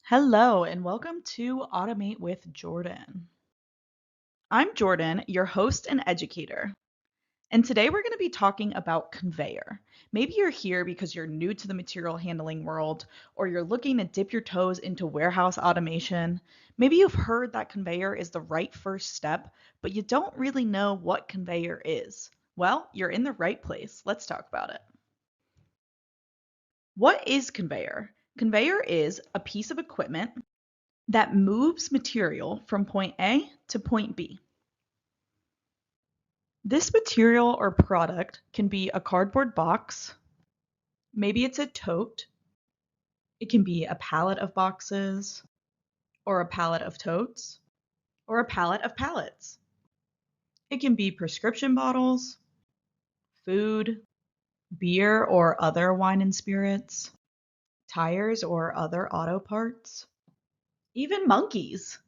Hello, and welcome to Automate with Jordan. I'm Jordan, your host and educator. And today we're going to be talking about conveyor. Maybe you're here because you're new to the material handling world, or you're looking to dip your toes into warehouse automation. Maybe you've heard that conveyor is the right first step, but you don't really know what conveyor is. Well, you're in the right place. Let's talk about it. What is conveyor? Conveyor is a piece of equipment that moves material from point A to point B. This material or product can be a cardboard box, maybe it's a tote, it can be a pallet of boxes, or a pallet of totes, or a pallet of pallets. It can be prescription bottles, food, beer or other wine and spirits, tires or other auto parts, even monkeys.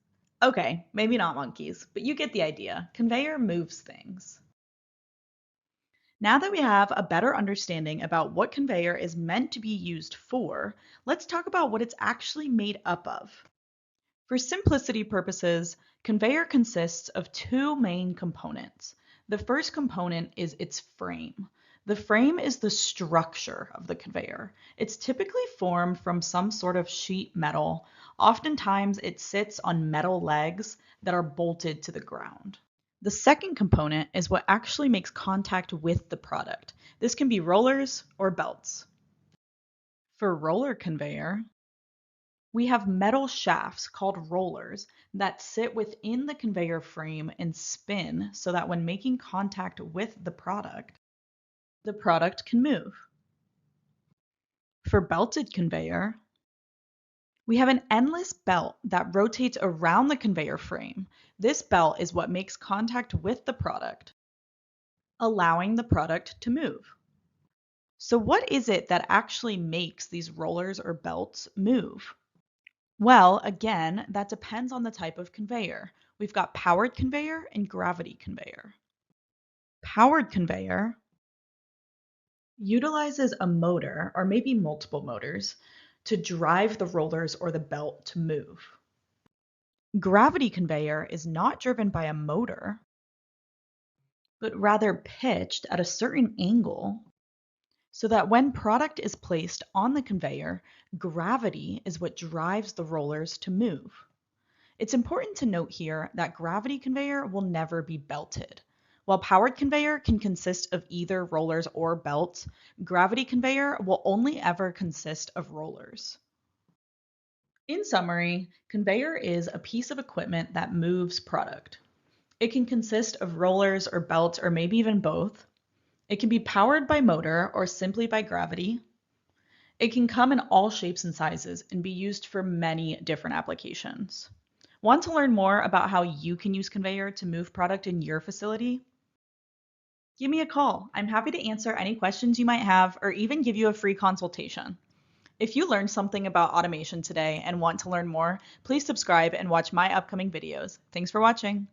Okay, maybe not monkeys, but you get the idea. Conveyor moves things. Now that we have a better understanding about what conveyor is meant to be used for, let's talk about what it's actually made up of. For simplicity purposes, conveyor consists of two main components. The first component is its frame. The frame is the structure of the conveyor. It's typically formed from some sort of sheet metal. Oftentimes, it sits on metal legs that are bolted to the ground. The second component is what actually makes contact with the product. This can be rollers or belts. For roller conveyor, we have metal shafts called rollers that sit within the conveyor frame and spin so that when making contact with the product can move. For belted conveyor, we have an endless belt that rotates around the conveyor frame. This belt is what makes contact with the product, allowing the product to move. So what is it that actually makes these rollers or belts move? Well, again, that depends on the type of conveyor. We've got powered conveyor and gravity conveyor. Powered conveyor utilizes a motor, or maybe multiple motors, to drive the rollers or the belt to move. Gravity conveyor is not driven by a motor, but rather pitched at a certain angle so that when product is placed on the conveyor, gravity is what drives the rollers to move. It's important to note here that gravity conveyor will never be belted. While powered conveyor can consist of either rollers or belts, gravity conveyor will only ever consist of rollers. In summary, conveyor is a piece of equipment that moves product. It can consist of rollers or belts or maybe even both. It can be powered by motor or simply by gravity. It can come in all shapes and sizes and be used for many different applications. Want to learn more about how you can use conveyor to move product in your facility? Give me a call. I'm happy to answer any questions you might have or even give you a free consultation. If you learned something about automation today and want to learn more, please subscribe and watch my upcoming videos. Thanks for watching.